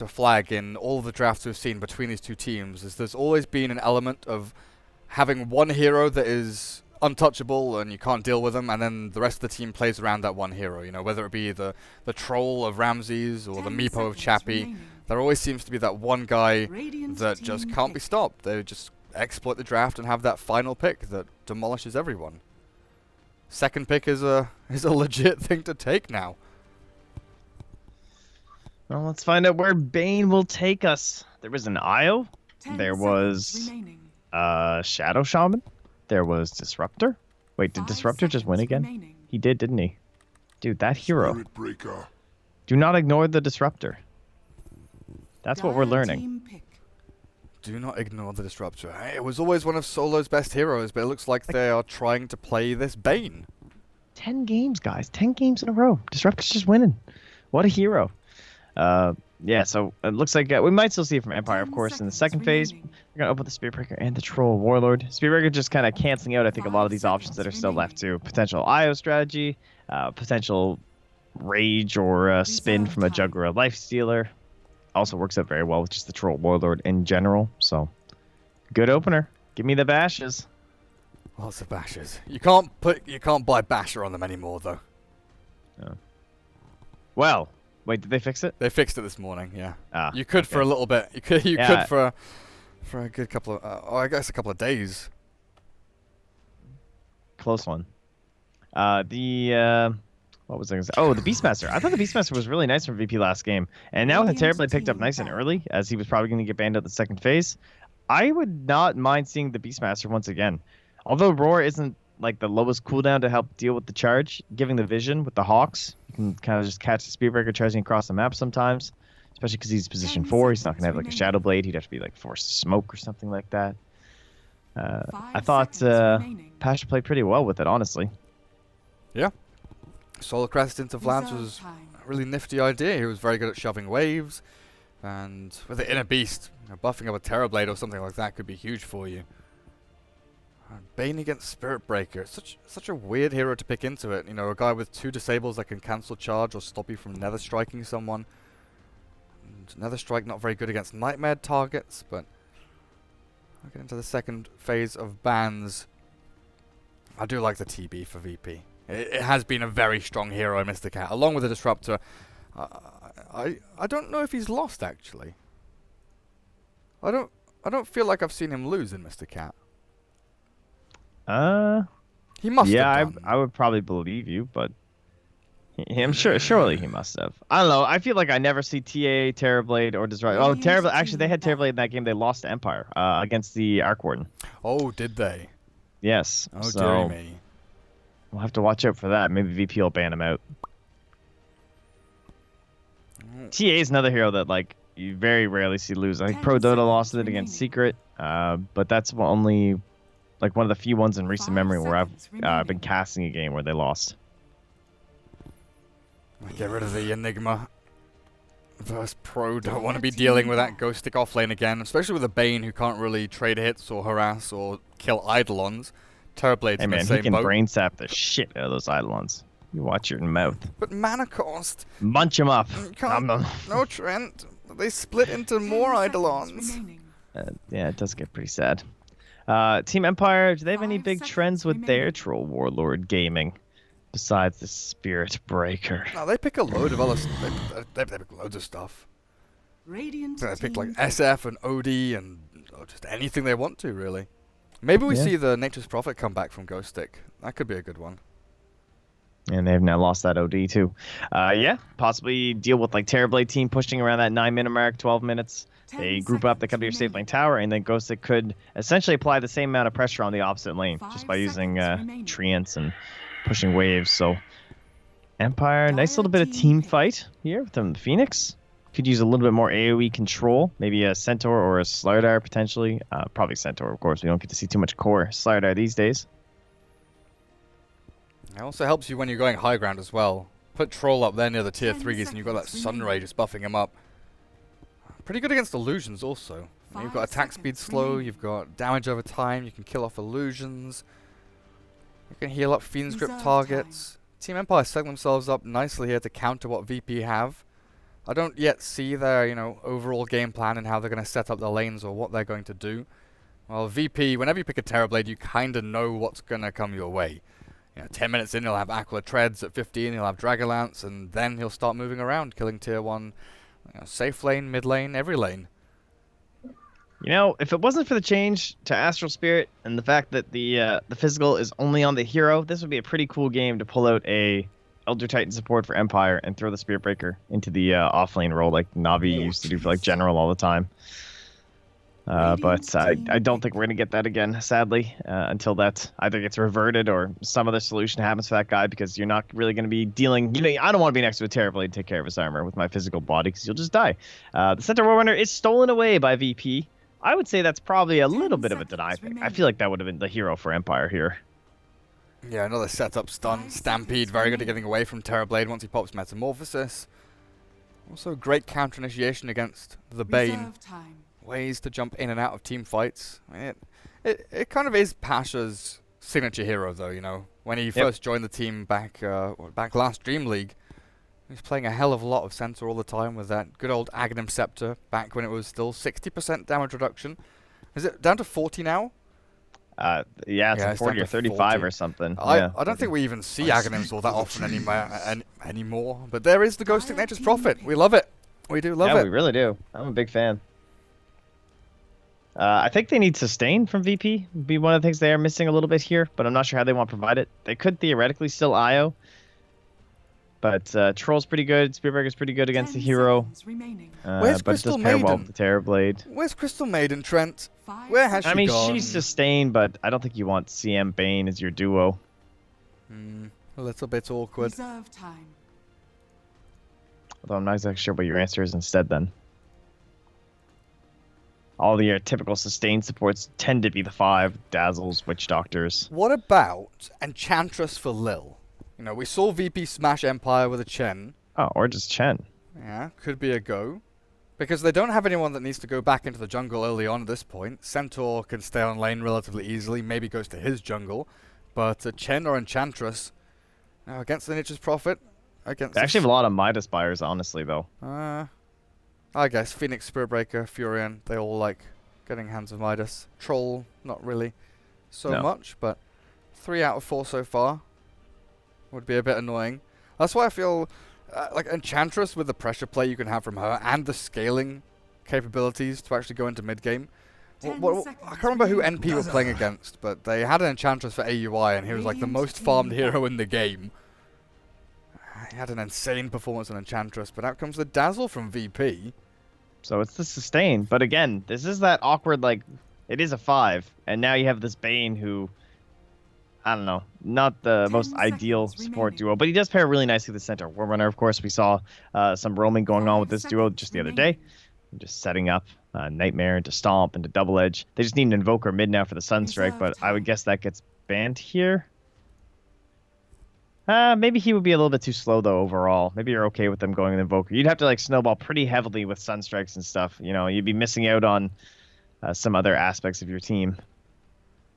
to flag in all the drafts we've seen between these two teams is there's always been an element of having one hero that is untouchable and you can't deal with them, and then the rest of the team plays around that one hero. You know, whether it be the troll of Ramses or the Meepo of Chappie, there always seems to be that one guy that just can't be stopped. They just exploit the draft and have that final pick that demolishes everyone. Second pick is a legit thing to take now. Well, let's find out where Bane will take us. There was an Io. There was Shadow Shaman. There was Disruptor. Wait, did Disruptor just win again? He did, didn't he? Dude, that hero. Do not ignore the Disruptor. That's what we're learning. Do not ignore the Disruptor. Hey, it was always one of Solo's best heroes, but it looks like they are trying to play this Bane. 10 games, guys. 10 games in a row. Disruptor's just winning. What a hero. Yeah, so it looks like we might still see it from Empire, of course, in the second phase. We're going to open the Spearbreaker and the Troll Warlord. Spearbreaker just kind of canceling out, I think, a lot of these options that are still left to potential IO strategy, potential Rage or Spin from a Jug or a Lifestealer. Also works out very well with just the Troll Warlord in general, so good opener. Give me the bashes. Lots of bashes. You can't buy basher on them anymore, though. Oh. Well... Wait, did they fix it? They fixed it this morning, yeah. Ah, you could for a little bit. You could Yeah. for a good couple of I guess a couple of days. Close one. What was I gonna say? Oh, the Beastmaster. I thought the Beastmaster was really nice from VP last game, and now with Terribly picked up nice and early, as he was probably going to get banned out the second phase. I would not mind seeing the Beastmaster once again. Although Roar isn't like the lowest cooldown to help deal with the charge, giving the vision with the Hawks, you can kind of just catch the Spearbreaker charging across the map sometimes, especially because he's position 4. He's not going to have like a Shadow Blade. He'd have to be like forced to smoke or something like that. I thought Pasha played pretty well with it, honestly. Yeah. Solar Crest into Vlad was a really nifty idea. He was very good at shoving waves, and with the Inner Beast, buffing up a Terrorblade or something like that could be huge for you. Bane against Spirit Breaker. Such a weird hero to pick into it. You know, a guy with 2 disables that can cancel charge or stop you from Nether Striking someone. And Nether Strike not very good against Nightmare targets, but I'll get into the second phase of bans. I do like the TB for VP. It has been a very strong hero in Mr. Cat, along with the Disruptor. I don't know if he's lost actually. I don't feel like I've seen him lose in Mr. Cat. He must have done. I would probably believe you, but I'm sure, surely he must have. I don't know. I feel like I never see TA, Terrorblade, or Disruptor. Oh, Terrorblade. Actually, they had Terrorblade in that game. They lost to Empire against the Arc Warden. Oh, did they? Yes. Oh, so dear me. We'll have to watch out for that. Maybe VP will ban him out. TA is another hero that like you very rarely see lose. I think Prodota lost it against Secret, but that's only like one of the few ones in recent memory where I've been casting a game where they lost. Get rid of the Enigma. Versus Pro don't want to be dealing with that Ghost Stick off lane again, especially with a Bane who can't really trade hits or harass or kill Eidolons. Terrorblade's Hey in the man, same he can boat. brain sap the shit out of those Eidolons. You watch your mouth. But mana cost. Munch him up. No, Trent. They split into more Eidolons. Yeah, it does get pretty sad. Team Empire, do they have any big trends with their Troll Warlord gaming besides the Spirit Breaker? No, they pick a load of other. They pick loads of stuff. They pick like SF and OD and just anything they want to, really. Maybe we see the Nature's Prophet come back from Ghost Stick. That could be a good one. And they've now lost that OD too. Yeah, possibly deal with like Terrorblade team pushing around that 9-minute mark, 12 minutes. They group up, they come to your safe lane tower, and then Ghost Stick could essentially apply the same amount of pressure on the opposite lane just by using treants and pushing waves. So Empire, nice little bit of team fight here with them. Phoenix could use a little bit more AoE control, maybe a Centaur or a Slardar potentially. Probably Centaur, of course. We don't get to see too much core Slardar these days. It also helps you when you're going high ground as well. Put Troll up there near the tier 3s and you've got that Sunray just buffing him up. Pretty good against illusions also. You've got attack speed slow, you've got damage over time, you can kill off illusions. You can heal up Fiend's Grip targets. Team Empire setting themselves up nicely here to counter what VP have. I don't yet see their, overall game plan and how they're going to set up the lanes or what they're going to do. Well, VP, whenever you pick a Terrorblade, you kind of know what's going to come your way. 10 minutes in, he'll have Aquila Treads. At 15, he'll have Dragonlance, and then he'll start moving around, killing tier 1, safe lane, mid lane, every lane. If it wasn't for the change to Astral Spirit and the fact that the physical is only on the hero, this would be a pretty cool game to pull out a Elder Titan support for Empire and throw the Spirit Breaker into the off-lane role like Navi used to do for General all the time. But I don't think we're going to get that again, sadly, until that either gets reverted or some other solution happens for that guy, because you're not really going to be dealing... I don't want to be next to a Terrorblade and take care of his armor with my physical body, because you'll just die. The Centaur Warrunner is stolen away by VP. I would say that's probably a little bit of a deny thing. I feel like that would have been the hero for Empire here. Yeah, another setup stun. Stampede, very good at getting away from Terrorblade once he pops Metamorphosis. Also, great counter initiation against the Bane. Ways to jump in and out of team fights. It kind of is Pasha's signature hero, though, When he first joined the team back last Dream League, he was playing a hell of a lot of Centaur all the time with that good old Aghanim Scepter back when it was still 60% damage reduction. Is it down to 40 now? It's like 40 or 35 40. Or something. I don't think we even see Aghanims all that often anymore. But there is the Ghost Ignature's Prophet. We love it. We do love it. Yeah, we really do. I'm a big fan. I think they need sustain from VP. Would be one of the things they are missing a little bit here, but I'm not sure how they want to provide it. They could theoretically still IO. But Troll's pretty good. Spearbreaker's pretty good against the hero. Where's Crystal Maiden? Pair well with the Terrorblade. Where's Crystal Maiden, Trent? Where has she gone? She's sustained, but I don't think you want CM Bane as your duo. A little bit awkward. Although I'm not exactly sure what your answer is instead then. All the typical sustained supports tend to be the 5 Dazzles, Witch Doctors. What about Enchantress for Lil? We saw VP smash Empire with a Chen. Oh, or just Chen. Yeah, could be a go. Because they don't have anyone that needs to go back into the jungle early on at this point. Centaur can stay on lane relatively easily, maybe goes to his jungle. But Chen or Enchantress, against the Nature's Prophet, they actually have a lot of Midas buyers, honestly, though. I guess Phoenix, Spiritbreaker, Furion, they all like getting hands of Midas. Troll, not really so much, but 3 out of 4 so far. Would be a bit annoying. That's why I feel like Enchantress, with the pressure play you can have from her and the scaling capabilities to actually go into mid game. I can't remember who NP were playing against, but they had an Enchantress for AUI and he was like the most farmed hero in the game. He had an insane performance on Enchantress, but out comes the Dazzle from VP. So it's the sustain, but again, this is that awkward, it is a 5, and now you have this Bane who... I don't know, not the most ideal support duo, but he does pair really nicely with the Centaur Warrunner. Of course, we saw some roaming going on with this duo just the other day. Just setting up Nightmare into Stomp into Double Edge. They just need an Invoker mid now for the Sunstrike, but I would guess that gets banned here. Maybe he would be a little bit too slow, though, overall. Maybe you're okay with them going with Invoker. You'd have to snowball pretty heavily with Sunstrikes and stuff. You'd be missing out on some other aspects of your team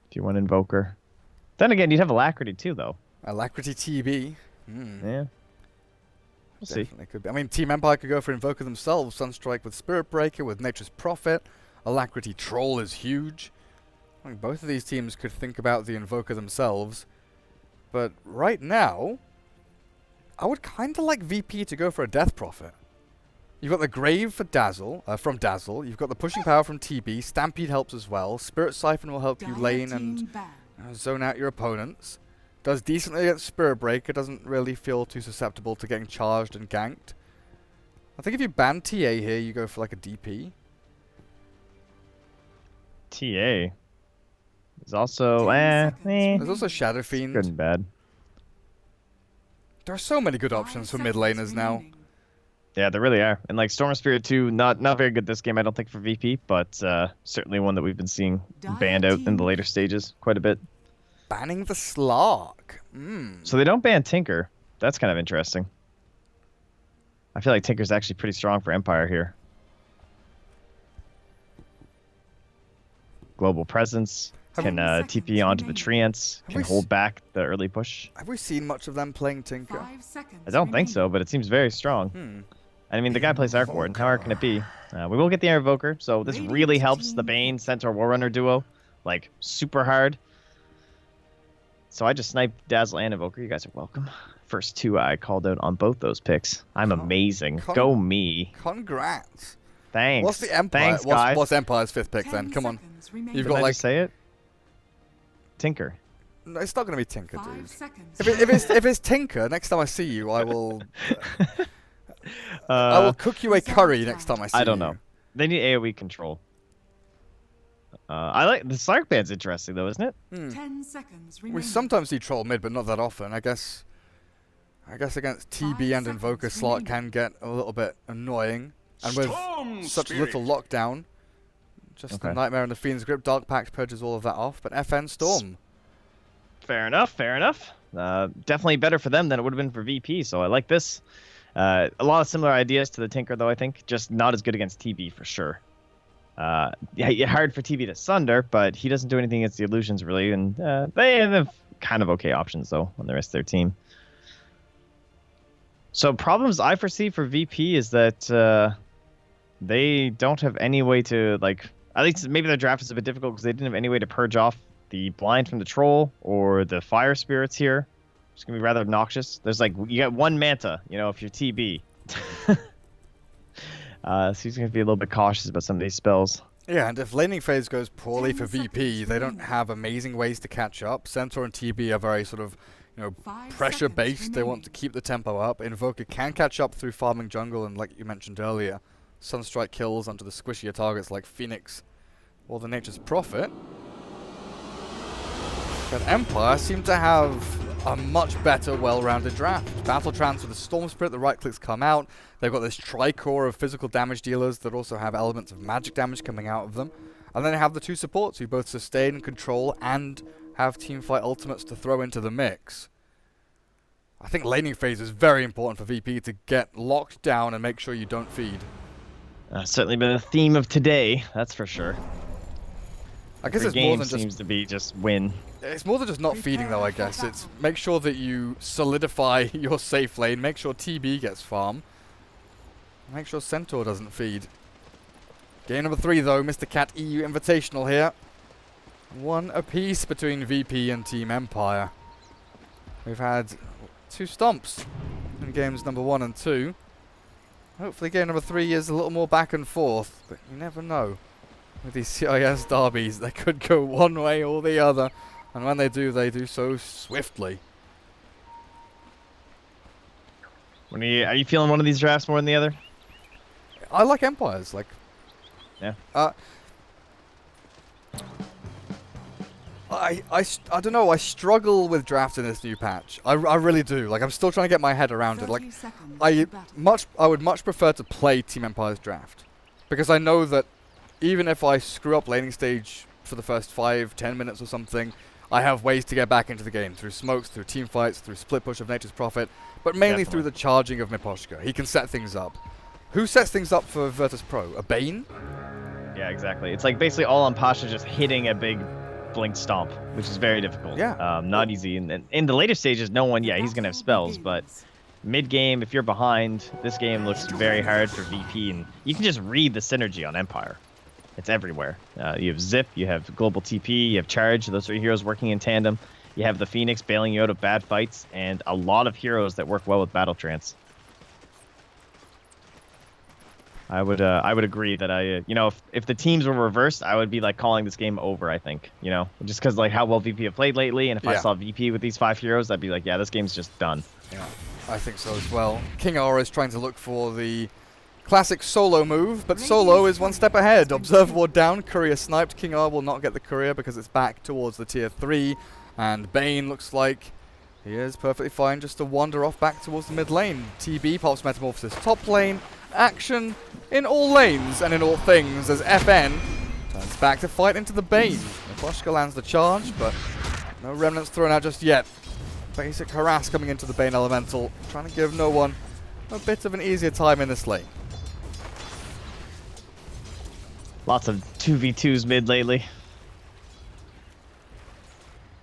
if you want Invoker. Then again, you'd have Alacrity too, though. Alacrity TB. Yeah. We'll see. Could be. I mean, Team Empire could go for Invoker themselves. Sunstrike with Spirit Breaker, with Nature's Prophet. Alacrity Troll is huge. I think both of these teams could think about the Invoker themselves. But right now, I would kind of like VP to go for a Death Prophet. You've got the Grave for Dazzle, from Dazzle. You've got the Pushing Power from TB. Stampede helps as well. Spirit Siphon will help you lane and zone out your opponents. Does decently against Spirit Breaker. Doesn't really feel too susceptible to getting charged and ganked. I think if you ban TA here, you go for a DP. TA. There's also There's also Shadow Fiend. Good and bad. There are so many good options for mid laners now. Yeah, there really are. And Storm Spirit 2, not very good this game, I don't think, for VP, but certainly one that we've been seeing banned out in the later stages quite a bit. Banning the Slark. So they don't ban Tinker. That's kind of interesting. I feel like Tinker's actually pretty strong for Empire here. Global presence. Can TP onto the Treants. Can hold back the early push. Have we seen much of them playing Tinker? I don't think so, but it seems very strong. I mean, the guy plays Arc Warden. How hard can it be? We will get the Invoker, so this really helps the Bane Centaur Warrunner duo, like, super hard. So I just sniped Dazzle and Invoker. You guys are welcome. First 2 I called out on both those picks. I'm amazing. Go me. Congrats. Thanks. What's the Empire? Thanks, guys. What's Empire's 5th pick then? Come on. You've got like say it. Tinker. No, it's not going to be Tinker, dude. If it's Tinker, next time I see you, I will. I will cook you a curry next time I see you. I don't know. They need AoE control. I like the Slark Band's interesting though, isn't it? 10 seconds remaining. We sometimes see troll mid, but not that often. I guess against TB and Invoker, Slark can get a little bit annoying, and with such little lockdown, just the Nightmare and the Fiend's Grip, Dark Pact purges all of that off. But FN Storm. Fair enough. Fair enough. Definitely better for them than it would have been for VP. So I like this. A lot of similar ideas to the Tinker, though, I think. Just not as good against TB, for sure. Yeah, hard for TB to Sunder, but he doesn't do anything against the Illusions, really. And they have kind of okay options, though, on the rest of their team. So problems I foresee for VP is that they don't have any way to, like... At least maybe their draft is a bit difficult because they didn't have any way to purge off the Blind from the Troll or the Fire Spirits here. It's going to be rather obnoxious. There's like, you got 1 Manta, you know, if you're TB. So he's going to be a little bit cautious about some of these spells. Yeah, and if laning phase goes poorly for VP, they don't have amazing ways to catch up. Centaur and TB are very sort of, you know, pressure-based. They want to keep the tempo up. Invoker can catch up through farming jungle, and like you mentioned earlier, Sunstrike kills onto the squishier targets like Phoenix or the Nature's Prophet. But Empire seem to have a much better, well-rounded draft. Battle Trance with the Storm Spirit, the right clicks come out. They've got this tri-core of physical damage dealers that also have elements of magic damage coming out of them. And then they have the 2 supports who both sustain, control, and have teamfight ultimates to throw into the mix. I think laning phase is very important for VP to get locked down and make sure you don't feed. Certainly been a theme of today, that's for sure. I guess it's game more than just seems to be just win. It's more than just not feeding, though, I guess. It's make sure that you solidify your safe lane, make sure TB gets farm, make sure Centaur doesn't feed. Game number 3, though, Mr. Cat EU Invitational here. 1 apiece between VP and Team Empire. We've had 2 stomps in games number 1 and 2. Hopefully game number 3 is a little more back and forth, but you never know. With these CIS derbies, they could go one way or the other, and when they do so swiftly. Are you feeling one of these drafts more than the other? I like Empires, like... Yeah. I don't know, I struggle with drafting this new patch. I really do. Like, I'm still trying to get my head around it. Like, I would much prefer to play Team Empire's draft. Because I know that even if I screw up laning stage for the first 5-10 minutes or something, I have ways to get back into the game. Through smokes, through team fights, through split push of Nature's Prophet, but mainly through the charging of Miposhka. He can set things up. Who sets things up for Virtus Pro? A Bane? Yeah, exactly. It's like basically all on Pasha just hitting a big blink stomp, which is very difficult. Yeah. Not easy. And in the later stages, no one, yeah, he's going to have spells, but mid-game, if you're behind, this game looks very hard for VP, and you can just read the synergy on Empire. It's everywhere. You have Zip, you have Global TP, you have Charge, those 3 heroes working in tandem. You have the Phoenix bailing you out of bad fights, and a lot of heroes that work well with Battle Trance. I would agree that you know, if the teams were reversed, I would be like calling this game over, I think, you know, just because like how well VP have played lately, and if I saw VP with these 5 heroes, I'd be like, yeah, this game's just done. Yeah, I think so as well. King Aura is trying to look for the classic solo move, but solo is 1 step ahead. Observe ward down, courier sniped. King Aura will not get the courier because it's back towards the tier 3, and Bane looks like he is perfectly fine just to wander off back towards the mid lane. TB pops Metamorphosis top lane. Action in all lanes and in all things as FN turns back to fight into the Bane. Miposhka lands the charge, but no remnants thrown out just yet. Basic harass coming into the Bane Elemental, trying to give no one a bit of an easier time in this lane. Lots of 2v2s mid lately.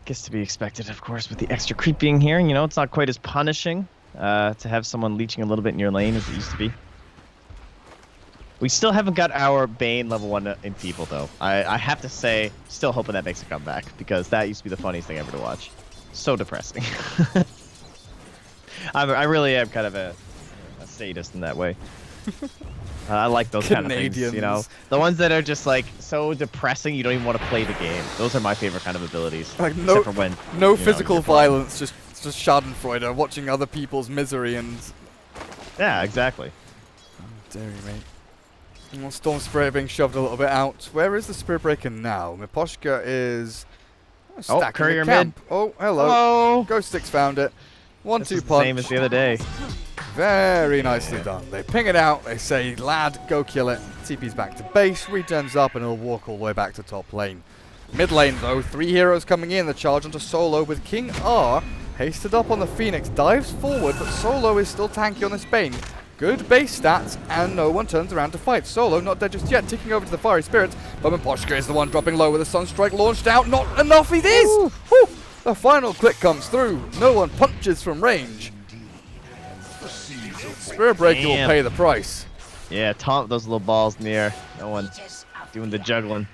Guess to be expected, of course, with the extra creeping here. You know, it's not quite as punishing to have someone leeching a little bit in your lane as it used to be. We still haven't got our Bane level 1 enfeebled, though. I have to say, still hoping that makes a comeback, because that used to be the funniest thing ever to watch. So depressing. I really am kind of a sadist in that way. I like those kind of things, you know? The ones that are just, like, so depressing you don't even want to play the game. Those are my favorite kind of abilities. Like, except for when, no physical violence, just schadenfreude, watching other people's misery and... Yeah, exactly. Oh, dearie mate. Well, Storm Spirit being shoved a little bit out. Where is the Spirit Breaker now? Miposhka is... stacking Courier the camp. mid. Oh, hello. Hello. Ghost Sticks found it. 1-2 punch. Same as the other day. Very nicely done. They ping it out. They say, lad, go kill it. TP's back to base. Returns up and he'll walk all the way back to top lane. Mid lane, though. 3 heroes coming in. The charge onto Solo with King R. Hasted up on the Phoenix. Dives forward, but Solo is still tanky on this Bane. Good base stats, and no one turns around to fight. Solo not dead just yet, ticking over to the Fiery Spirit, but Miposhka is the one dropping low with a Sunstrike launched out. Not enough, it is! Woo. The final click comes through. No one punches from range. Spirit Breaker will pay the price. Yeah, taunt those little balls in the air. No one doing the juggling.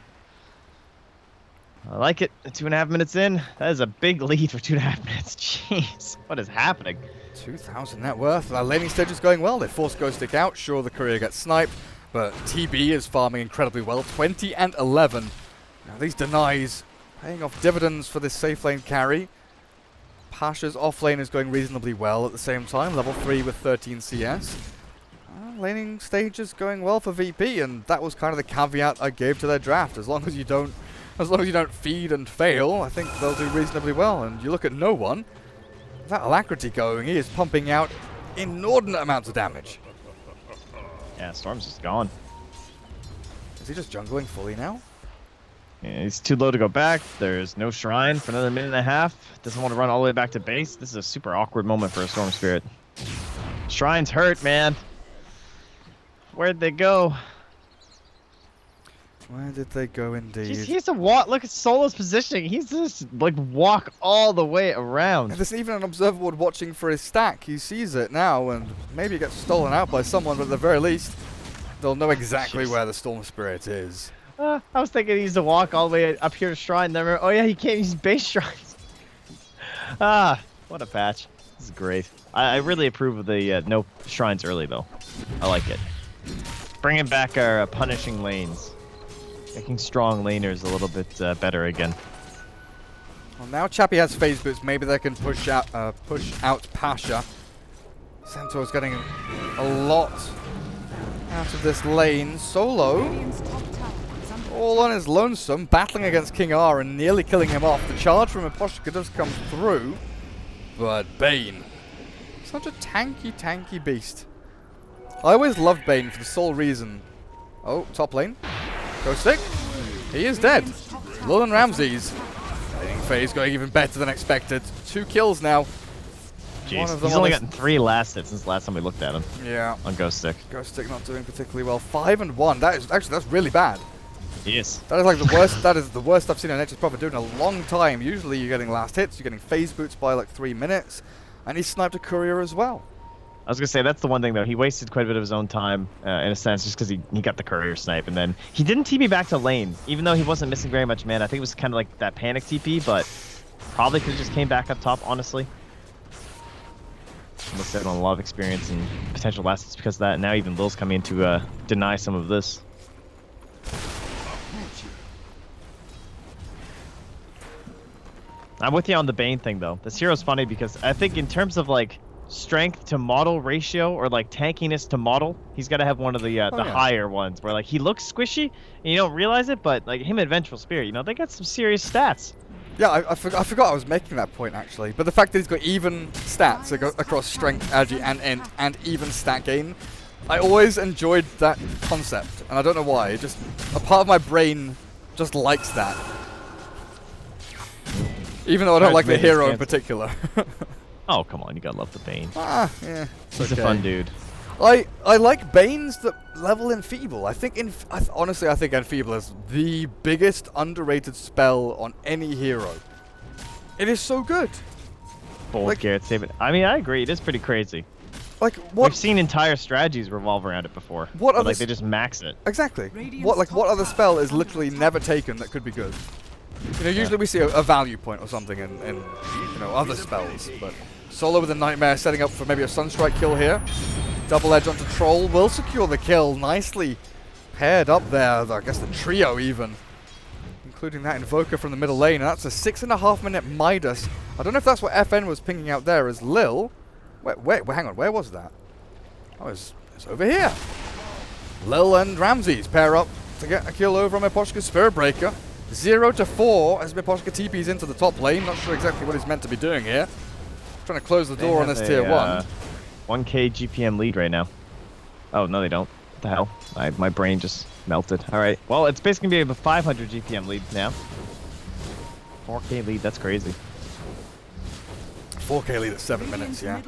I like it. 2.5 minutes in. That is a big lead for 2.5 minutes. Jeez, what is happening? 2,000 net worth. Our laning stage is going well. They force Ghost Stick out. Sure, the courier gets sniped, but TB is farming incredibly well. 20 and 11. Now these denies paying off dividends for this safe lane carry. Pasha's off lane is going reasonably well at the same time. Level 3 with 13 CS. Laning stage is going well for VP, and that was kind of the caveat I gave to their draft. As long as you don't feed and fail, I think they'll do reasonably well. And you look at no one. That alacrity going, he is pumping out inordinate amounts of damage. Yeah, Storm's just gone. Is he just jungling fully now? Yeah, he's too low to go back. There's no shrine for another 1.5 minutes. Doesn't want to run all the way back to base. This is a super awkward moment for a Storm Spirit. Shrines hurt, man. Where'd they go? Where did they go indeed? He has to walk. Look at Solo's positioning. He's just like walk all the way around. And there's even an observer board watching for his stack. He sees it now, and maybe it gets stolen out by someone, but at the very least, they'll know exactly where the Storm Spirit is. I was thinking he used to walk all the way up here to Shrine. Then oh yeah, he can't use base shrines. What a patch. This is great. I really approve of the no shrines early, though. I like it. Bringing back our punishing lanes. Making strong laners a little bit better again. Well, now Chappie has phase boots. Maybe they can push out Pasha. Centaur's getting a lot out of this lane. Solo, all on his lonesome, battling against King R and nearly killing him off. The charge from Miposhka does come through, but Bane, such a tanky beast. I always loved Bane for the sole reason. Oh, top lane. Ghost Stick. He is dead. Lullen Ramses. Laning phase going even better than expected. 2 kills now. Jeez, he's only gotten 3 last hits since the last time we looked at him. Yeah. On Ghost Stick. Ghost Stick not doing particularly well. 5 and 1. That's really bad. Yes. That is like the worst. That is the worst I've seen a Nature's Prophet do in a long time. Usually you're getting last hits. You're getting phase boots by like 3 minutes, and he sniped a courier as well. I was gonna say that's the one thing though. He wasted quite a bit of his own time in a sense, just because he got the courier snipe, and then he didn't TP back to lane, even though he wasn't missing very much mana. I think it was kind of like that panic TP, but probably could have just came back up top. Honestly, must have on a lot of experience and potential last hits because of that. And now even Lil's coming in to deny some of this. I'm with you on the Bane thing though. This hero's funny because I think in terms of like strength to model ratio or like tankiness to model, he's got to have one of the higher ones where like he looks squishy and you don't realize it, but like him and Vengeful Spirit, you know, they got some serious stats. Yeah, I forgot I was making that point actually, but the fact that he's got even stats across strength, agi, and even stat gain, I always enjoyed that concept, and I don't know why. Just a part of my brain just likes that, even though I don't like the hero in particular. Oh, come on, you gotta love the Bane. Yeah. He's a fun dude. I like Banes that level Enfeeble. Honestly, I think Enfeeble is the biggest underrated spell on any hero. It is so good. Bold Garrett statement. I mean, I agree. It is pretty crazy. Like what? We've seen entire strategies revolve around it before. What other like they just max it. Exactly. What other spell is literally never taken that could be good? You know, usually we see a value point or something in you know, other spells, but Solo with a Nightmare setting up for maybe a Sunstrike kill here. Double edge onto Troll will secure the kill. Nicely paired up there, I guess the trio even. Including that Invoker from the middle lane, and that's a 6.5 minute Midas. I don't know if that's what FN was pinging out there as Lil. Wait, hang on, where was that? Oh, it's over here. Lil and Ramses pair up to get a kill over on Miposhka's Spirit Breaker. 0-4 as Miposhka TP's into the top lane. Not sure exactly what he's meant to be doing here. Trying to close the door on this tier 1. 1k GPM lead right now. Oh, no they don't. What the hell? My brain just melted. Alright, well it's basically going to be a 500 GPM lead now. 4k lead, that's crazy. 4k lead at 7 minutes, yeah.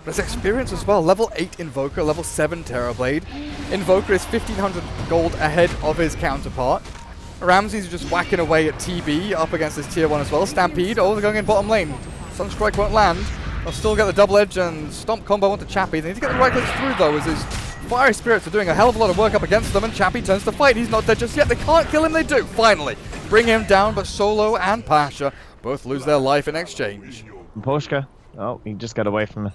But it's experience as well. Level 8 Invoker, level 7 Terrorblade. Invoker is 1500 gold ahead of his counterpart. Ramses is just whacking away at TB up against this tier 1 as well. Stampede, oh, they're going in bottom lane. Sunstrike won't land. They'll still get the double edge and stomp combo onto Chappie. They need to get the right clicks through though, as his Fiery Spirits are doing a hell of a lot of work up against them, and Chappie turns to fight. He's not dead just yet. They can't kill him, they do. Finally, bring him down, but Solo and Pasha both lose their life in exchange. Poshka, oh, he just got away from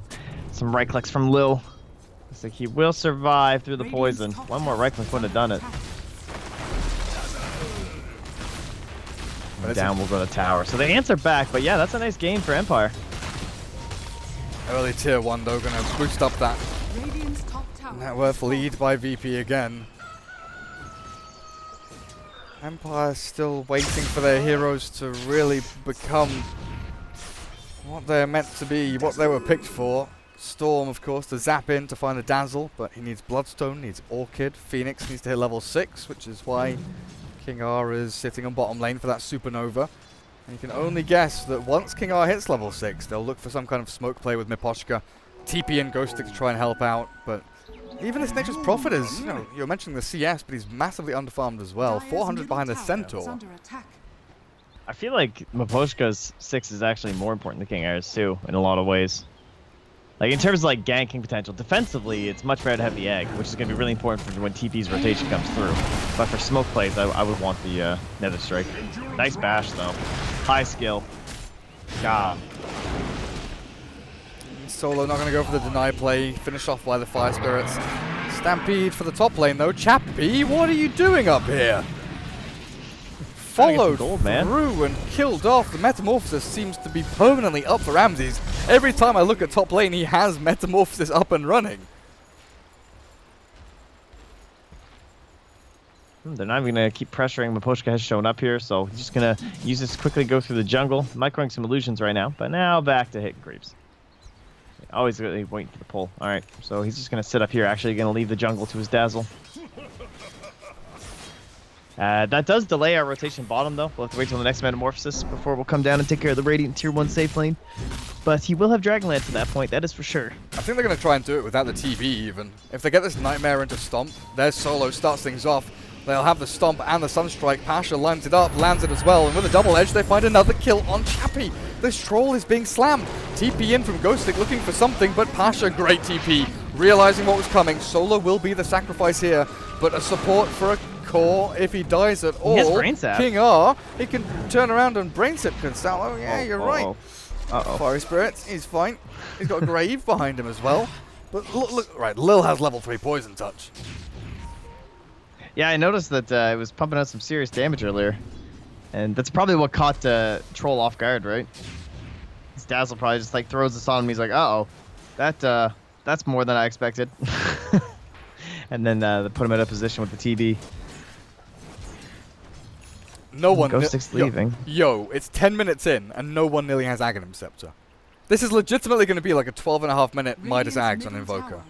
some right clicks from Lil. Looks like he will survive through the poison. One more right click wouldn't have done it. Down will go to tower. So they answer back, but yeah, that's a nice game for Empire. Early tier 1 though, gonna boost up that net worth lead by VP again. Empire still waiting for their heroes to really become what they're meant to be, what they were picked for. Storm, of course, to zap in to find a Dazzle, but he needs Bloodstone, needs Orchid. Phoenix needs to hit level 6, which is why King R is sitting on bottom lane for that Supernova. And you can only guess that once King R hits level 6, they'll look for some kind of smoke play with Miposhka. TP and Ghost Stick to try and help out, but even this Nature's Prophet is, you know, you're mentioning the CS, but he's massively underfarmed as well. 400 behind the Centaur. I feel like Miposhka's 6 is actually more important than King R's too, in a lot of ways. Like, in terms of, like, ganking potential, defensively, it's much better to have the egg, which is going to be really important for when TP's rotation comes through. But for smoke plays, I would want the Nether Strike. Nice bash, though. High skill. God. Solo not going to go for the deny play. Finish off by the Fire Spirits. Stampede for the top lane, though. Chappie, what are you doing up here? Followed through and killed off. The Metamorphosis seems to be permanently up for Ramses. Every time I look at top lane, he has Metamorphosis up and running. They're not even going to keep pressuring. Miposhka has shown up here, so he's just going to use this to quickly go through the jungle. Microing some illusions right now, but now back to hitting creeps. Always waiting for the pull. Alright, so he's just going to sit up here, actually going to leave the jungle to his Dazzle. That does delay our rotation bottom, though. We'll have to wait till the next Metamorphosis before we'll come down and take care of the Radiant Tier 1 safe lane. But he will have Dragonlance at that point, that is for sure. I think they're going to try and do it without the TB even. If they get this Nightmare into Stomp, their Solo starts things off. They'll have the Stomp and the Sunstrike. Pasha lines it up, lands it as well, and with a double edge, they find another kill on Chappie. This Troll is being slammed. TP in from Ghost Stick looking for something, but Pasha, great TP. Realizing what was coming, Solo will be the sacrifice here, but a support for a core if he dies at all. He has Brain Sap. King R, he can turn around and Brain Sap can sound. Oh yeah, you're right. Fiery Spirits, he's fine. He's got a Grave behind him as well. But look, right, Lil has level 3 Poison Touch. Yeah, I noticed that it was pumping out some serious damage earlier. And that's probably what caught Troll off guard, right? His Dazzle probably just like throws this on him. He's like, uh-oh, that's more than I expected. And then they put him in a position with the TB. No one. Ghost Stick's leaving. Yo, it's 10 minutes in, and no one nearly has Aghanim Scepter. This is legitimately going to be like a 12.5 minute Midas Ags on Invoker.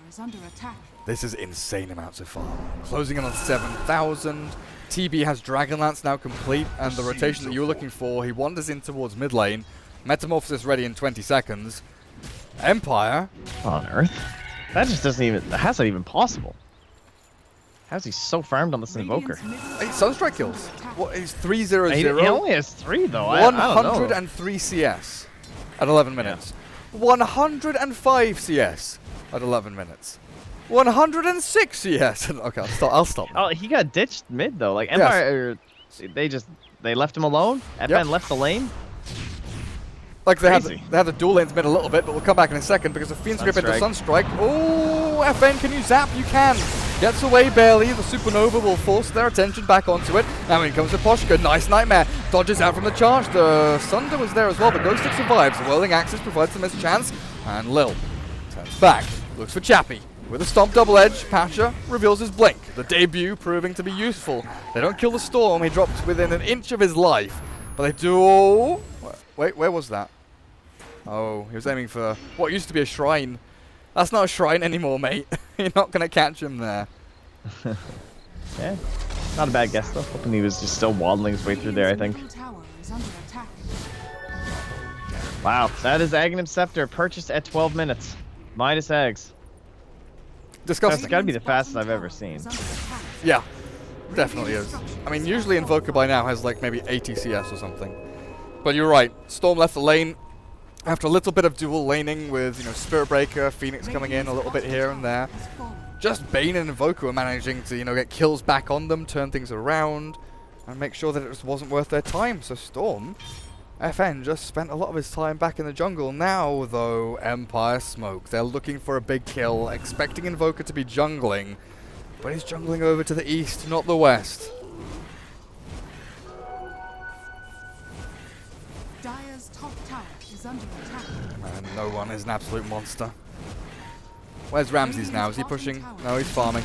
This is insane amounts of farm. Closing in on 7,000. TB has Dragonlance now complete, and the rotation that you were looking for, he wanders in towards mid lane. Metamorphosis ready in 20 seconds. Empire. On Earth? That just doesn't even. How's that even possible? How's he so farmed on this Invoker? 8 Sunstrike kills. What, he's 3-0-0. He only has 3 though. 103 CS at 11 minutes. Yeah. 105 CS at 11 minutes. 106 CS. Okay, I'll stop. Oh, he got ditched mid though. Like Empire, they left him alone. FN left the lane. Like they had the dual lanes mid a little bit, but we'll come back in a second because of Fiend's Grip into Sunstrike. Oh, FN, can you zap? You can. Gets away barely. The Supernova will force their attention back onto it. Now in comes the Poshka. Nice Nightmare. Dodges out from the charge. The Sunder was there as well, but Ghost Stick survives. The Whirling Axis provides them his chance. And Lil turns back. Looks for Chappie. With a Stomp Double Edge, Pasha reveals his Blink. The debut proving to be useful. They don't kill the Storm. He drops within an inch of his life. But they do... Wait, where was that? Oh, he was aiming for what used to be a shrine. That's not a shrine anymore, mate. You're not going to catch him there. Yeah, not a bad guess, though. Hoping he was just still waddling his way through there, I think. Wow, that is Aghanim Scepter, purchased at 12 minutes. Minus Ags. Disgusting. That's got to be the fastest I've ever seen. Yeah, definitely is. I mean, usually Invoker by now has like maybe 80 CS or something. But you're right, Storm left the lane. After a little bit of dual laning with, Spirit Breaker, Phoenix coming in a little bit here and there. Just Bane and Invoker were managing to, get kills back on them, turn things around, and make sure that it just wasn't worth their time. So Storm, FN just spent a lot of his time back in the jungle. Now, though, Empire smoke. They're looking for a big kill, expecting Invoker to be jungling, but he's jungling over to the east, not the west. And no one is an absolute monster. Where's Ramses now? Is he pushing? No, he's farming.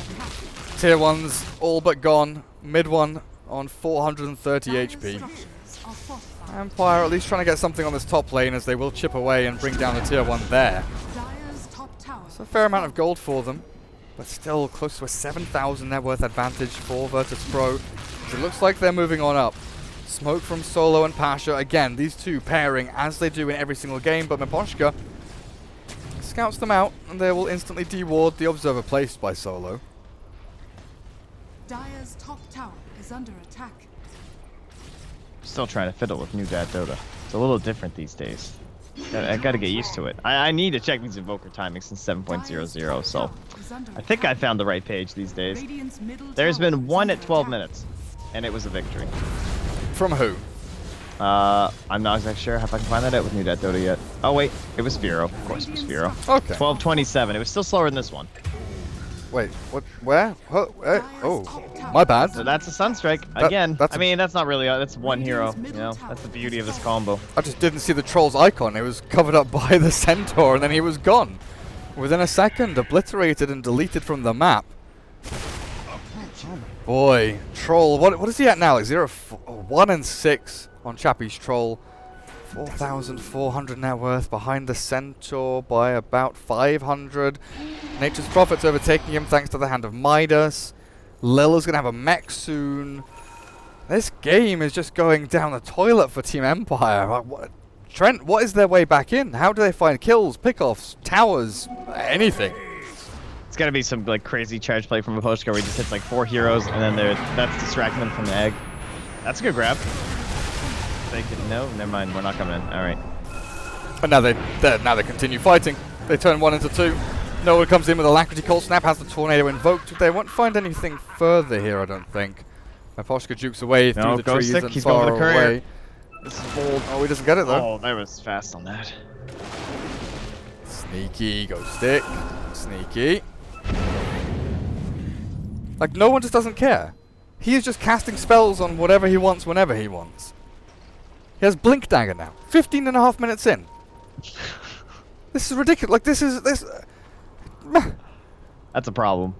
Tier 1's all but gone. Mid 1 on 430 HP. Empire at least trying to get something on this top lane as they will chip away and bring down the Tier 1 there. It's a fair amount of gold for them, but still close to a 7,000 net worth advantage for Virtus Pro. It looks like they're moving on up. Smoke from Solo and Pasha. Again, these two pairing as they do in every single game, but Miposhka scouts them out, and they will instantly deward the Observer placed by Solo. Dire's top tower is under attack. Still trying to fiddle with new Dad Dota. It's a little different these days. I gotta get used to it. I need to check these Invoker timings since 7.00, so I think I found the right page these days. There's been one at 12 minutes, and it was a victory. From who? I'm not exactly sure if I can find that out with new Dad Dota yet. Oh wait, it was Firo. Of course it was Firo. Okay. 12:27. It was still slower than this one. Wait, what? Where? Oh, my bad. So that's a Sunstrike again. I mean, that's not really. That's one hero. That's the beauty of this combo. I just didn't see the Troll's icon. It was covered up by the Centaur, and then he was gone within a second, obliterated and deleted from the map. Boy, Troll. What is he at now? Like 1 and 6 on Chappie's Troll. 4,400 net worth behind the Centaur by about 500. Nature's Prophet's overtaking him thanks to the hand of Midas. Lilla's going to have a mech soon. This game is just going down the toilet for Team Empire. Trent, what is their way back in? How do they find kills, pickoffs, towers, anything? It's got to be some like crazy charge play from Miposhka where he just hits like 4 heroes and then that's distracting them from the egg. That's a good grab. No, never mind. We're not coming in. All right. But now they continue fighting. They turn 1 into 2. Noah comes in with Alacrity, Cold Snap, has the Tornado invoked. They won't find anything further here, I don't think. Miposhka jukes away through the trees and he's far going for the away. This is bold. Oh, he doesn't get it though. Oh, that was fast on that. Sneaky, go stick. Sneaky. Like, no one just doesn't care. He is just casting spells on whatever he wants whenever he wants. He has Blink Dagger now. 15.5 minutes in. This is ridiculous. Like, this. That's a problem.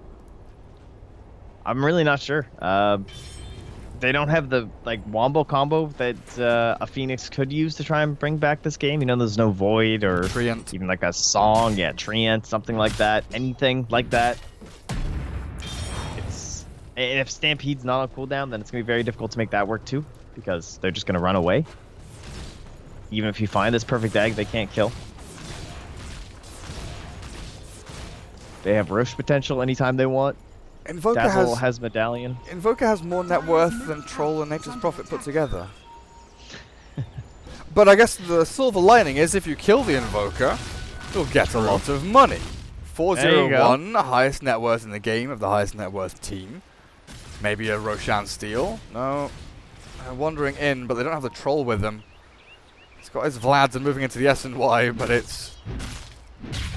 I'm really not sure. They don't have the wombo combo that a Phoenix could use to try and bring back this game. There's no Void or Treant. Even like a song. Yeah, Treant, something like that. Anything like that. And if Stampede's not on cooldown, then it's going to be very difficult to make that work too, because they're just going to run away. Even if you find this perfect egg, they can't kill. They have Roche potential anytime they want. Invoker Dazzle has Medallion. Invoker has more net worth than Troll and Nature's Prophet put together. But I guess the silver lining is if you kill the Invoker, you'll get a lot of money. 4-0-1, highest net worth in the game of the highest net worth team. Maybe a Roshan steal. No. They're wandering in, but they don't have the troll with them. He's got his Vlads and moving into the S and Y, but it's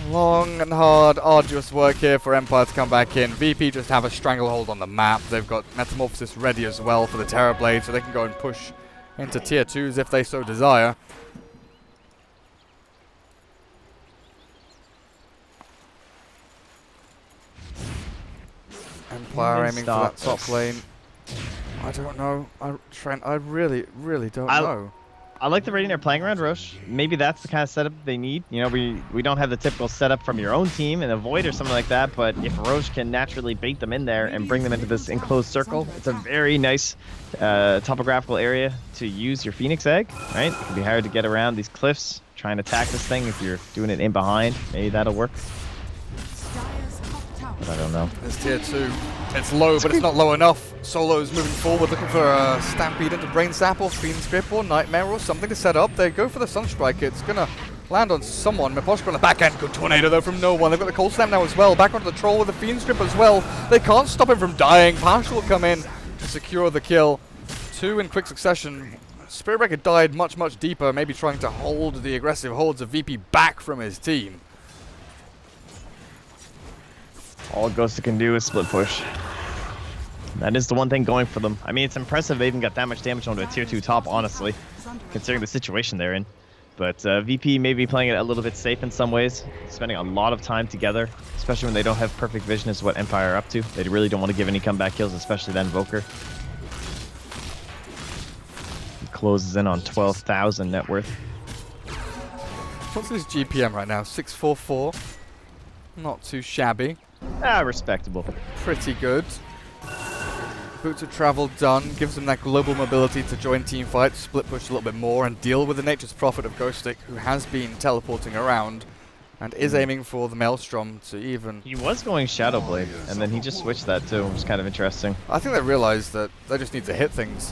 long and hard, arduous work here for Empire to come back in. VP just have a stranglehold on the map. They've got Metamorphosis ready as well for the Terrorblade, so they can go and push into tier 2s if they so desire. Empire aiming for that top lane. I don't know. Trent, I really don't know. I like the rating they're playing around Roche. Maybe that's the kind of setup they need. You know, we don't have the typical setup from your own team in a Void or something like that, but if Roche can naturally bait them in there and bring them into this enclosed circle, it's a very nice topographical area to use your Phoenix Egg, right? It can be hard to get around these cliffs, try and attack this thing if you're doing it in behind. Maybe that'll work. But I don't know. It's tier 2. It's low, but it's not low enough. Solo's moving forward, looking for a Stampede into Brain Sap or Fiend's Grip or Nightmare or something to set up. They go for the Sunstrike. It's going to land on someone. Miposhka on the back end. Good Tornado, though, from no one. They've got the Cold Snap now as well. Back onto the Troll with the Fiend's Grip as well. They can't stop him from dying. Partial will come in to secure the kill. 2 in quick succession. Spirit Breaker died much, much deeper, maybe trying to hold the aggressive hordes of VP back from his team. All Ghost can do is split push. That is the one thing going for them. I mean, it's impressive they even got that much damage onto a tier 2 top, honestly, considering the situation they're in. But VP may be playing it a little bit safe in some ways, spending a lot of time together, especially when they don't have perfect vision as to what Empire are up to. They really don't want to give any comeback kills, especially that Invoker. He closes in on 12,000 net worth. What's his GPM right now? 644. Not too shabby. Respectable. Pretty good. Boots of travel done, gives them that global mobility to join team fights, split push a little bit more, and deal with the Nature's Prophet of Ghostic, who has been teleporting around and is aiming for the Maelstrom to even... He was going Shadow Blade, and then he just switched that too, which was kind of interesting. I think they realized that they just need to hit things.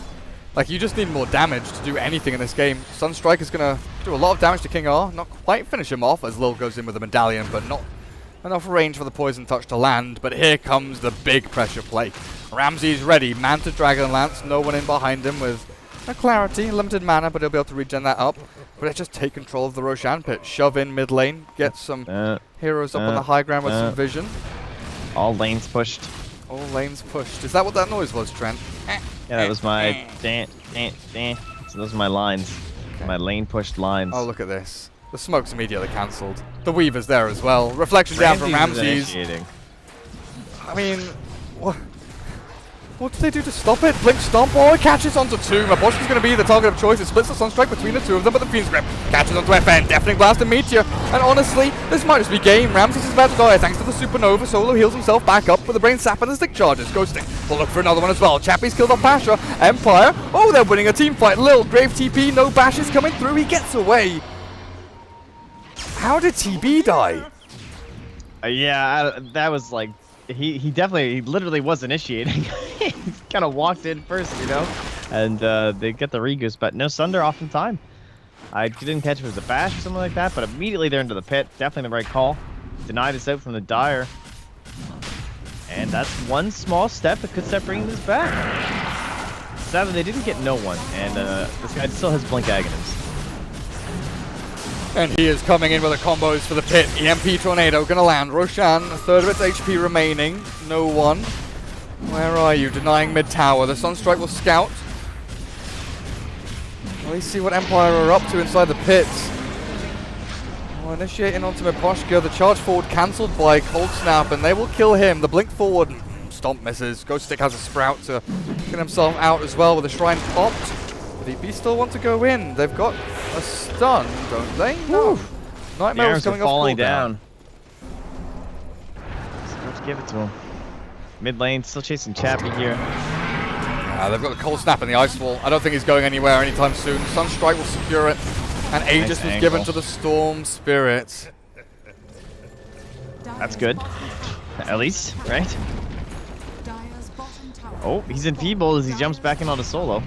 Like, you just need more damage to do anything in this game. Sunstrike is going to do a lot of damage to King R, not quite finish him off, as Lil goes in with the Medallion, but not enough range for the Poison Touch to land. But here comes the big pressure play. Ramsey's ready, Manta Dragon Lance, no one in behind him with a Clarity, limited mana, but he'll be able to regen that up. But let's just take control of the Roshan pit, shove in mid lane, get some heroes up on the high ground with some vision. All lanes pushed. All lanes pushed. Is that what that noise was, Trent? Yeah, that was my So those are my lines. Okay. My lane pushed lines. Oh, look at this. The smoke's immediately cancelled. The Weaver's there as well. Reflection down from Ramses. I mean, what did they do to stop it? Blink Stomp. Oh, it catches onto 2. Maboshka's going to be the target of choice. It splits the Sunstrike between the two of them, but the Fiend's Grip catches onto FN. Deafening Blast and Meteor. And honestly, this might just be game. Ramses is about to die thanks to the Supernova. Solo heals himself back up with the Brain Sap and the Stick Charges. Ghosting. We'll look for another one as well. Chappie's killed off Pasha. Empire. Oh, they're winning a team fight. Lil, Grave TP. No bashes coming through. He gets away. How did TB die? Yeah, that was like... He literally was initiating. He kind of walked in first, you know? And they get the Regoose, but no Sunder off in time. I didn't catch if it was a bash or something like that, but immediately they're into the pit. Definitely the right call. Denied us out from the Dire. And that's one small step that could start bringing this back. 7, they didn't get no one, and this guy still has Blink Agonists. And he is coming in with the combos for the pit. EMP Tornado gonna land. Roshan, a third of its HP remaining. No one. Where are you? Denying mid tower. The Sunstrike will scout. Let's see what Empire are up to inside the pits. Oh, initiating onto Miposhka. The charge forward cancelled by Cold Snap, and they will kill him. The blink forward. Stomp misses. Ghost Stick has a Sprout to get himself out as well with a Shrine popped. VP still want to go in. They've got a stun, don't they? No. Nightmare was coming off falling down. So let's give it to him. Mid lane, still chasing Chappie here. They've got the Cold Snap and the Ice Wall. I don't think he's going anywhere anytime soon. Sunstrike will secure it. And Aegis was given to the Storm Spirit. That's good. At least, right? Oh, he's enfeebled as he jumps back in on a solo.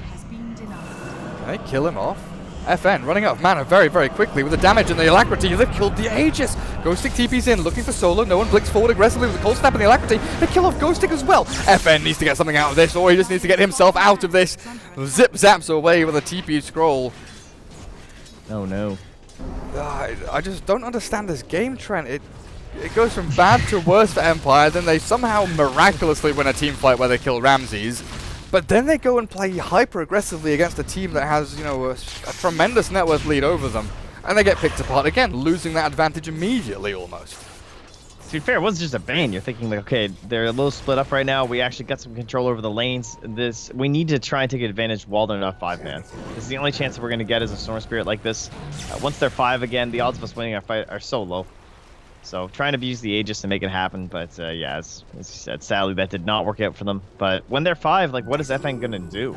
They kill him off. FN running out of mana very, very quickly with the damage and the alacrity. They've killed the Aegis. Ghostic TP's in, looking for solo. No one blinks forward aggressively with the cold snap and the alacrity. They kill off Ghostic as well. FN needs to get something out of this, or he just needs to get himself out of this. Zip zaps away with a TP scroll. Oh no. I just don't understand this game trend. It goes from bad to worse for Empire, then they somehow miraculously win a team fight where they kill Ramses. But then they go and play hyper-aggressively against a team that has, you know, a tremendous net worth lead over them. And they get picked apart again, losing that advantage immediately almost. To be fair, it wasn't just a bane. You're thinking, like, okay, they're a little split up right now. We actually got some control over the lanes. We need to try and take advantage while they're not 5-man. This is the only chance that we're going to get as a Storm Spirit like this. Once they're 5 again, the odds of us winning our fight are so low. So trying to abuse the Aegis to make it happen, but yeah, as you said, sadly that did not work out for them. But when they're 5, like, what is FN gonna do?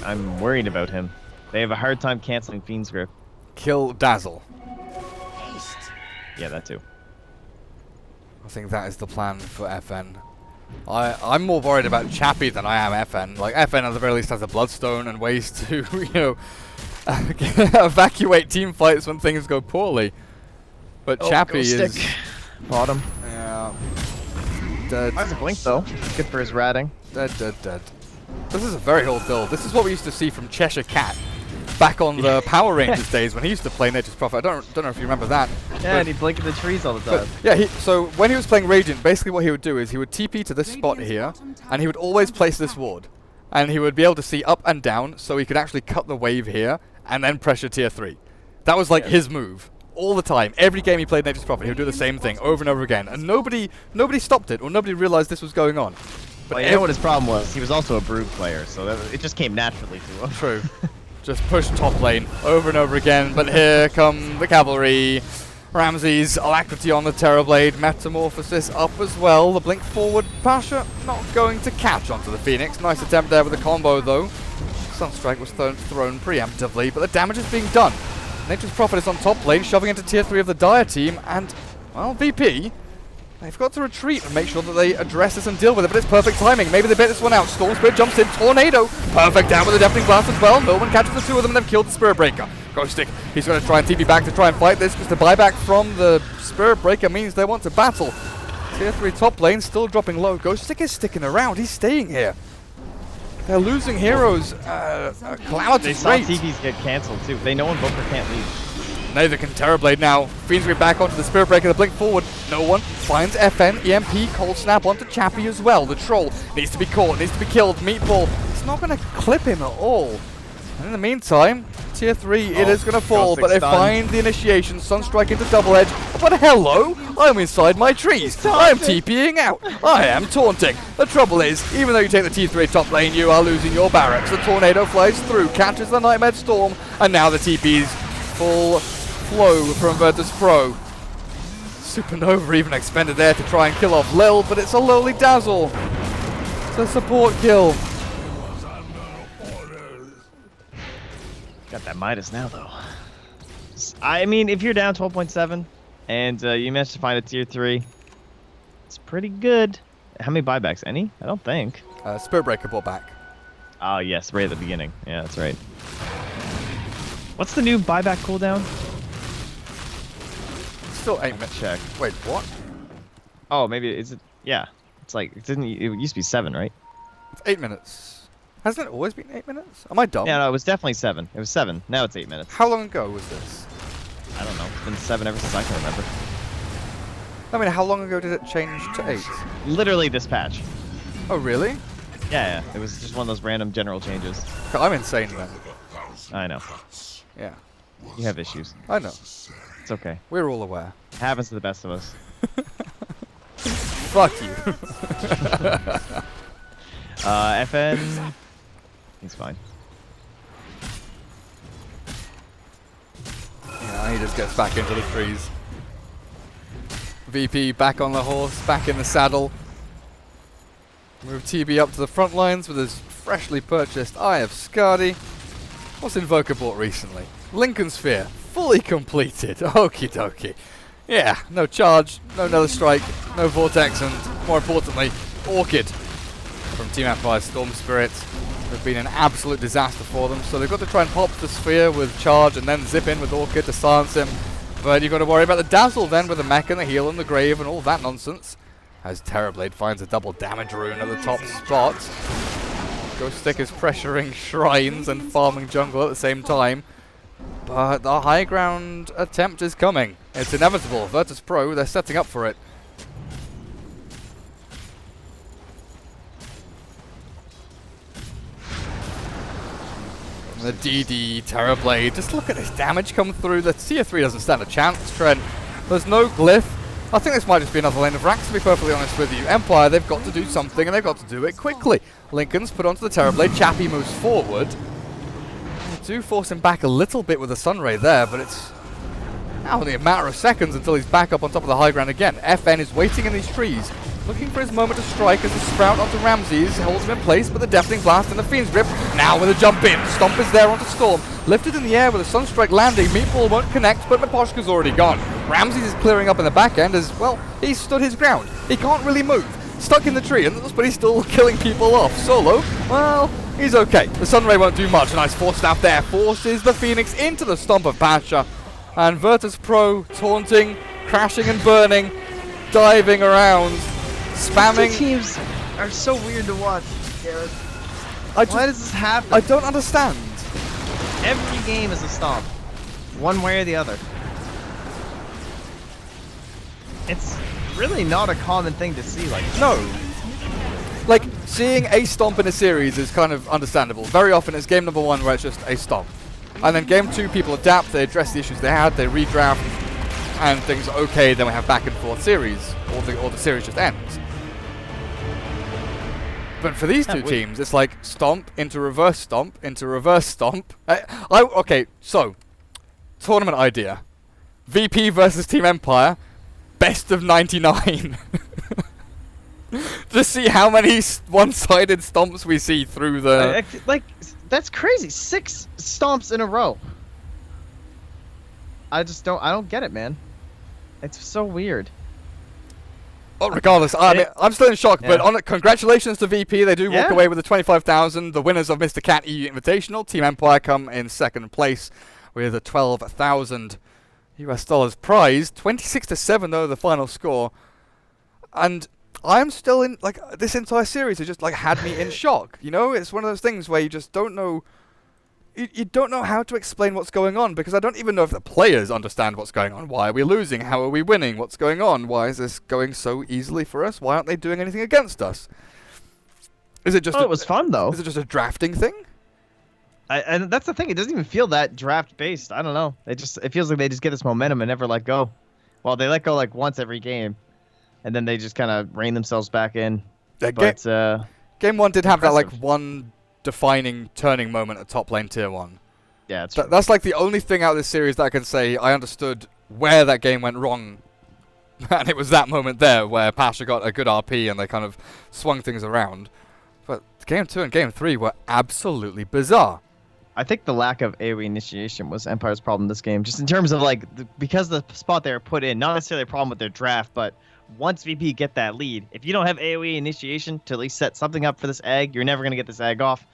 I'm worried about him. They have a hard time canceling Fiend's Grip. Kill Dazzle. Yeah, that too. I think that is the plan for FN. I'm more worried about Chappie than I am FN. Like, FN at the very least has a Bloodstone and ways to, you know, evacuate team fights when things go poorly. But Chappie is... Bottom. Yeah. Dead. Has a blink though. Good for his ratting. Dead. This is a very old build. This is what we used to see from Cheshire Cat back on the Power Rangers days when he used to play Nature's Prophet. I don't know if you remember that. Yeah, and he'd blink in the trees all the time. Yeah, so when he was playing Radiant, basically what he would do is he would TP to this spot here, and he would always place this ward. And he would be able to see up and down, so he could actually cut the wave here, and then pressure tier 3. That was like his move. All the time. Every game he played Nature's Prophet, he would do the same thing over and over again. And nobody stopped it, or nobody realized this was going on. But you know what his problem was? He was also a Brood player, so it just came naturally to him. True. Just push top lane over and over again. But here come the cavalry. Ramses, Alacrity on the Terrorblade, Metamorphosis up as well. The blink forward, Pasha not going to catch onto the Phoenix. Nice attempt there with the combo though. Sunstrike was thrown preemptively, but the damage is being done. Nature's Prophet is on top lane, shoving into tier 3 of the Dire team, and, well, VP, they've got to retreat and make sure that they address this and deal with it, but it's perfect timing. Maybe they bait this one out. Storm Spirit jumps in, Tornado, perfect down with the Deafening Blast as well. No one catches the two of them, and they've killed the Spirit Breaker. Ghostic, he's going to try and TP back to try and fight this, because the buyback from the Spirit Breaker means they want to battle. Tier 3 top lane still dropping low. Ghostic is sticking around, he's staying here. They're losing heroes. Calamity They saw TPs get cancelled too. They know Invoker can't leave. Neither can Terrorblade now. Fiend's Grip back onto the Spirit Breaker, the blink forward. No one finds FN, EMP, Cold Snap onto Chappie as well. The Troll needs to be caught, needs to be killed. Meatball, it's not going to clip him at all. And in the meantime, tier 3, it is going to fall, but they find the initiation. Sunstrike into Double Edge. But hello, I'm inside my trees. I'm TPing out. I am taunting. The trouble is, even though you take the T3 top lane, you are losing your barracks. The Tornado flies through, catches the Nightmare Storm, and now the TP's full flow from Virtus Pro. Supernova even expended there to try and kill off Lil, but it's a lowly Dazzle. It's a support kill. Got that Midas now, though. I mean, if you're down 12.7 and you manage to find a tier 3, it's pretty good. How many buybacks? Any? I don't think. Spirit Breaker brought back. Oh, yes, right at the beginning. Yeah, that's right. What's the new buyback cooldown? Still 8 minutes. Check. Wait, what? Oh, maybe is it? Yeah, it's like it used to be 7, right? It's 8 minutes. Hasn't it always been 8 minutes? Am I dumb? Yeah, no, it was definitely 7. It was 7. Now it's 8 minutes. How long ago was this? I don't know. It's been 7 ever since I can remember. I mean, how long ago did it change to 8? Literally this patch. Oh, really? Yeah. It was just one of those random general changes. I'm insane then. I know. Yeah. You have issues. I know. It's okay. We're all aware. It happens to the best of us. Fuck you. FN... He's fine. Yeah, he just gets back into the trees. VP back on the horse, back in the saddle. Move TB up to the front lines with his freshly purchased Eye of Skadi. What's Invoker bought recently? Lincoln Sphere, fully completed. Okie dokie. Yeah, no charge, no Nether Strike, no Vortex, and more importantly, Orchid from Team Empire's Storm Spirit. have been an absolute disaster for them. So they've got to try and pop the sphere with charge and then zip in with Orchid to silence him. But you've got to worry about the dazzle then with the mech and the heal and the grave and all that nonsense. As Terrorblade finds a double damage rune at the top spot. Ghost Stick is pressuring shrines and farming jungle at the same time. But the high ground attempt is coming. It's inevitable. Virtus Pro, they're setting up for it. The DD Terrorblade, just look at this damage come through. The Tier 3 doesn't stand a chance, Trent. There's no glyph. I think this might just be another lane of racks, to be perfectly honest with you. Empire, they've got to do something, and they've got to do it quickly. Lincoln's put onto the Terrorblade. Chappie moves forward. They do force him back a little bit with the Sunray there, but it's only a matter of seconds until he's back up on top of the high ground again. FN is waiting in these trees, looking for his moment to strike as the Sprout onto Ramses holds him in place, but the Deafening Blast and the Fiend's Grip now with a jump in. Stomp is there onto Storm, lifted in the air with a Sunstrike landing. Meatball won't connect, but Miposhka's already gone. Ramses is clearing up in the back end as, well, he's stood his ground. He can't really move. Stuck in the tree, but he's still killing people off. Solo, well, he's okay. The Sunray won't do much. A nice force staff there forces the Phoenix into the stomp of Pasha. And Virtus Pro taunting, crashing and burning, diving around, spamming. These teams are so weird to watch, Garrett. Why does this happen? I don't understand. Every game is a stomp, one way or the other. It's really not a common thing to see like this. No. Like, seeing a stomp in a series is kind of understandable. Very often it's game number 1 where it's just a stomp. And then game 2, people adapt, they address the issues they had, they redraft, and things are okay, then we have back and forth series, or the series just ends. But for these two teams, it's like stomp into reverse stomp into reverse stomp. Okay, so, tournament idea. VP versus Team Empire, best of 99. Just see how many one-sided stomps we see through the... That's crazy. 6 stomps in a row. I don't get it, man. It's so weird. Oh, regardless, I'm still in shock, but congratulations to VP. They do walk away with the 25,000. The winners of Mr. Cat EU Invitational, Team Empire, come in second place with a 12,000 US dollars prize. 26-7 though, the final score. And I'm still in, like, this entire series has just, like, had me in shock. You know, it's one of those things where you just don't know, you don't know how to explain what's going on, because I don't even know if the players understand what's going on. Why are we losing? How are we winning? What's going on? Why is this going so easily for us? Why aren't they doing anything against us? Is it just it was fun, though. Is it just a drafting thing? And that's the thing, it doesn't even feel that draft based. I don't know. It feels like they just get this momentum and never let go. Well, they let go like once every game, and then they just kind of rein themselves back in. Game 1 did have that, like, one defining turning moment at top lane tier 1. Yeah, that's like the only thing out of this series that I can say I understood where that game went wrong. And it was that moment there where Pasha got a good RP and they kind of swung things around. But game 2 and game 3 were absolutely bizarre. I think the lack of AoE initiation was Empire's problem this game. Just in terms of, like, because the spot they were put in, not necessarily a problem with their draft, but once VP get that lead, if you don't have AoE initiation to at least set something up for this egg, you're never going to get this egg off.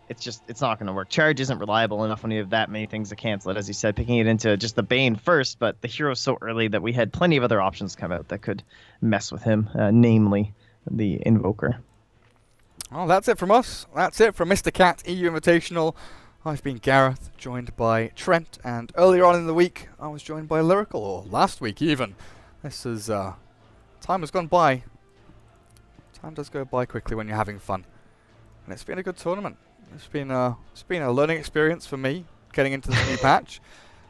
It's not going to work. Charge isn't reliable enough when you have that many things to cancel it, as you said, picking it into just the Bane first, but the hero's so early that we had plenty of other options come out that could mess with him, namely the Invoker. Well, that's it from us. That's it from Mr. Cat EU Invitational. I've been Gareth, joined by Trent, and earlier on in the week, I was joined by Lyrical, or last week even. This is, time has gone by. Time does go by quickly when you're having fun. And it's been a good tournament. It's been a learning experience for me, getting into this new patch.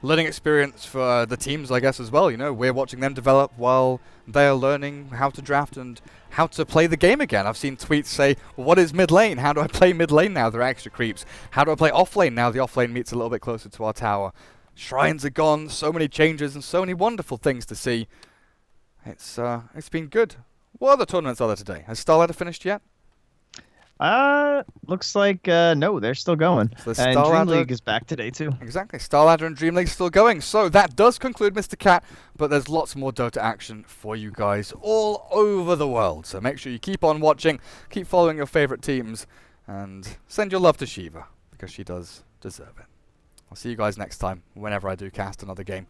Learning experience for the teams, I guess, as well. You know, we're watching them develop while they are learning how to draft and how to play the game again. I've seen tweets say, well, what is mid lane? How do I play mid lane now? There are extra creeps. How do I play off lane now? The off lane meets a little bit closer to our tower. Shrines are gone. So many changes and so many wonderful things to see. It's been good. What other tournaments are there today? Has Starladder finished yet? Looks like no, they're still going. So and Dream League is back today too. Exactly, Starladder and Dream League still going. So that does conclude Mr. Cat, but there's lots more Dota action for you guys all over the world. So make sure you keep on watching, keep following your favorite teams, And send your love to Shiva, because she does deserve it. I'll see you guys next time, whenever I do cast another game,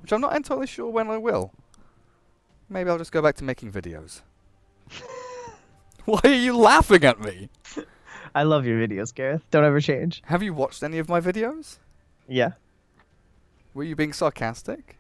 which I'm not entirely sure when I will. Maybe I'll just go back to making videos. Why are you laughing at me? I love your videos, Gareth. Don't ever change. Have you watched any of my videos? Yeah. Were you being sarcastic?